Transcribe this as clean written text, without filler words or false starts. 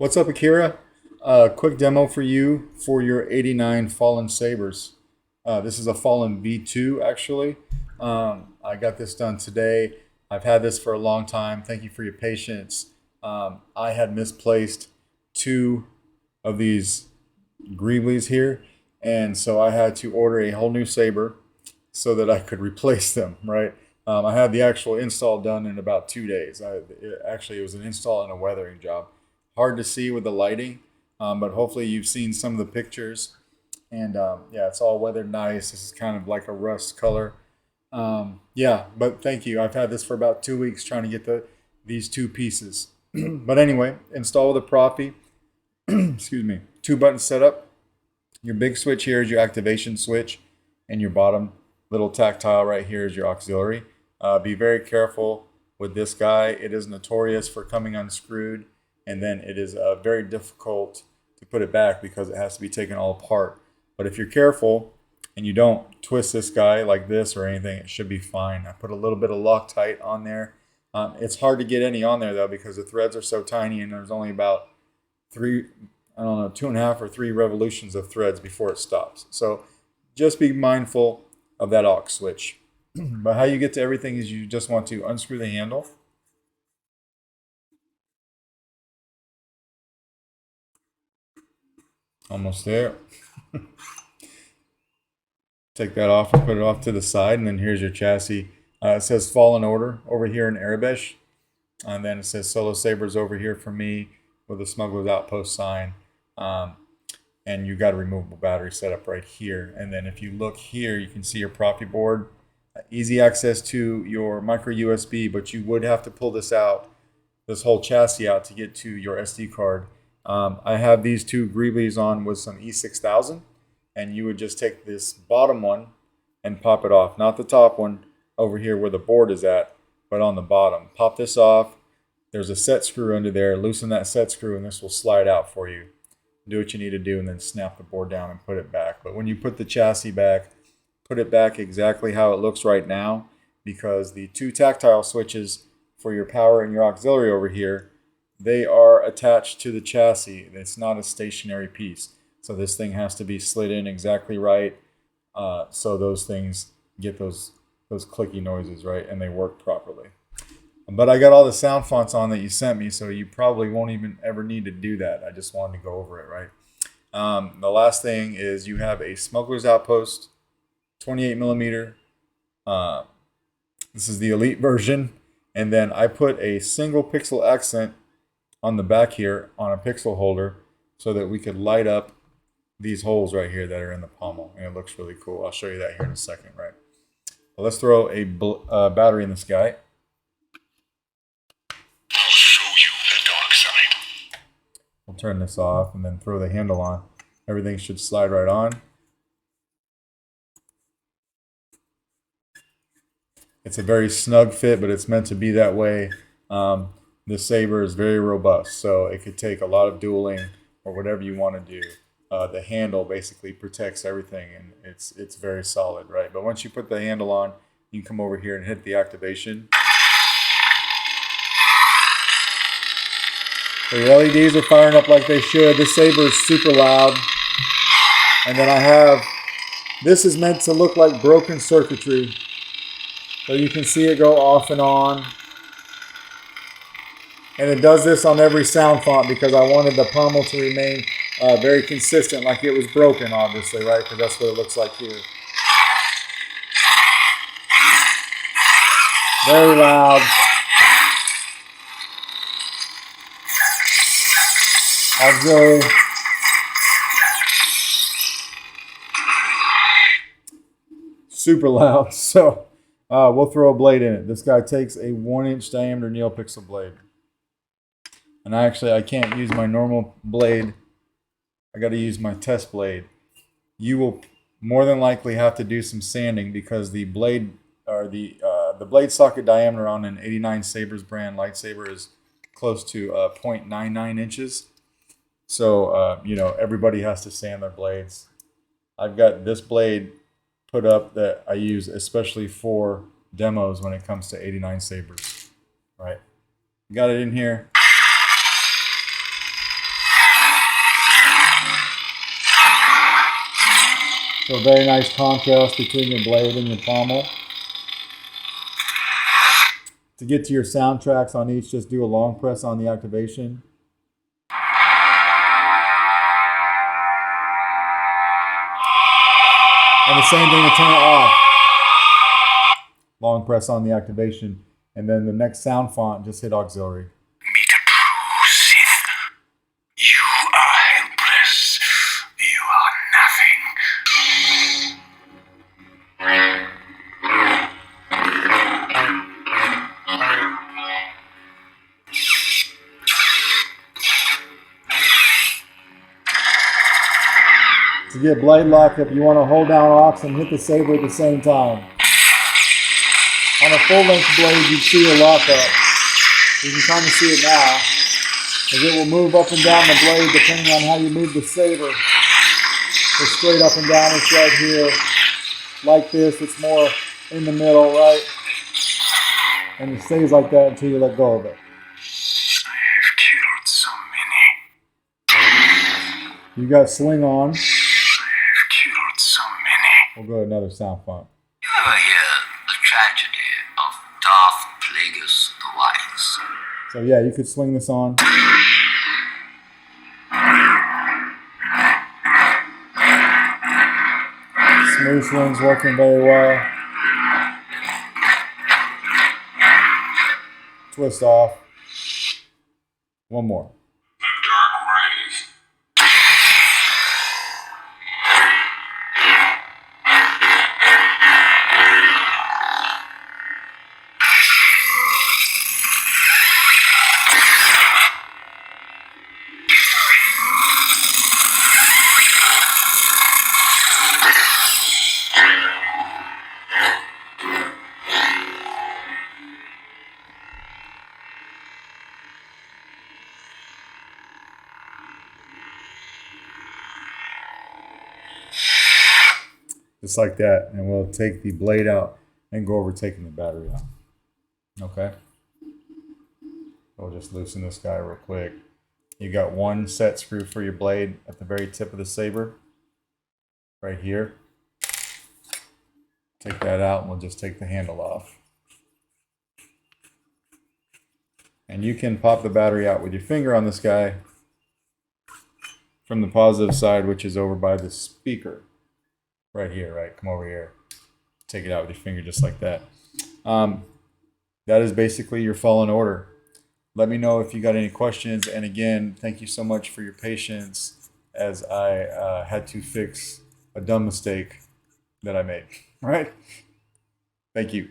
What's up, Akira? Quick demo for you for your 89 Fallen Sabers. This is a Fallen V2, actually. I got this done today. I've had this for a long time. Thank you for your patience. I had misplaced two of these Greeblies here, and so I had to order a whole new saber so that I could replace them, right? I had the actual install done in about 2 days. It was an install and a weathering job. Hard to see with the lighting, but hopefully you've seen some of the pictures. And yeah, it's all weathered nice. This is kind of like a rust color. Yeah, but thank you. I've had this for about 2 weeks trying to get these two pieces. But anyway, install with a Proffie. Excuse me. 2 button setup. Your big switch here is your activation switch, and your bottom little tactile right here is your auxiliary. Be very careful with this guy. It is notorious for coming unscrewed, and then it is very difficult to put it back because it has to be taken all apart. But if you're careful and you don't twist this guy like this or anything, it should be fine. I put a little bit of Loctite on there. It's hard to get any on there though because the threads are so tiny, and there's only about three, I don't know, 2.5 or 3 revolutions of threads before it stops. So just be mindful of that aux switch. But how you get to everything is you just want to unscrew the handle. Almost there. Take that off and put it off to the side, and then here's your chassis. It says Fallen Order over here in Arabic, and then it says Solo Sabers over here for me with the Smuggler's Outpost sign. And you got a removable battery set up right here. And then if you look here, you can see your Proffie board. Easy access to your micro USB, but you would have to pull this whole chassis out to get to your SD card. I have these two Greeblies on with some E6000, and you would just take this bottom one and pop it off. Not the top one over here where the board is at, but on the bottom. Pop this off. There's a set screw under there. Loosen that set screw, and this will slide out for you. Do what you need to do, and then snap the board down and put it back. But when you put the chassis back, put it back exactly how it looks right now, because the 2 tactile switches for your power and your auxiliary over here, they are attached to the chassis. It's not a stationary piece. So this thing has to be slid in exactly right, so those things get those clicky noises, right, and they work properly. But I got all the sound fonts on that you sent me, so you probably won't even ever need to do that. I just wanted to go over it, right? The last thing is you have a Smuggler's Outpost 28 millimeter. This is the Elite version. And then I put a single pixel accent on the back here on a pixel holder so that we could light up these holes right here that are in the pommel. And it looks really cool. I'll show you that here in a second, right? Well, let's throw a battery in this guy. I'll show you the dark side. We'll turn this off and then throw the handle on. Everything should slide right on. It's a very snug fit, but it's meant to be that way. The saber is very robust, so it could take a lot of dueling or whatever you want to do. The handle basically protects everything, and it's very solid, right? But once you put the handle on, you can come over here and hit the activation. The LEDs are firing up like they should. This saber is super loud. And then this is meant to look like broken circuitry. So you can see it go off and on. And it does this on every sound font because I wanted the pommel to remain very consistent, like it was broken, obviously, right? Because that's what it looks like here. Very loud. Auxiliary. Super loud. So we'll throw a blade in it. This guy takes a 1-inch diameter neopixel blade. And I can't use my normal blade. I got to use my test blade. You will more than likely have to do some sanding because the blade or the blade socket diameter on an 89 Sabers brand Lightsaber is close to 0.99 inches. So everybody has to sand their blades. I've got this blade put up that I use especially for demos when it comes to 89 Sabers. Right? Got it in here. So very nice contrast between your blade and your pommel. To get to your soundtracks on each, just do a long press on the activation. And the same thing to turn it off. Long press on the activation. And then the next sound font, just hit auxiliary. Meet a true Sith. You are helpless. You are nothing. To get blade lockup, you want to hold down aux and hit the saber at the same time. On a full-length blade, you'd see a lockup. You can kind of see it now, as it will move up and down the blade depending on how you move the saber. So straight up and down, it's right here. Like this, it's more in the middle, right? And it stays like that until you let go of it. I have killed so many. You got sling on. I have killed so many. We'll go to another sound font. You ever hear the tragedy of Darth Plagueis the Wise? So yeah, you could swing this on. Smooth swing's working very well. Twist off. One more. The dark rays. Just like that. And we'll take the blade out and go over taking the battery out. Okay. We'll just loosen this guy real quick. You got one set screw for your blade at the very tip of the saber. Right here. Take that out and we'll just take the handle off. And you can pop the battery out with your finger on this guy from the positive side, which is over by the speaker. Right here, right? Come over here. Take it out with your finger just like that. That is basically your Fallen Order. Let me know if you got any questions. And again, thank you so much for your patience as I had to fix a dumb mistake that I made. All right? Thank you.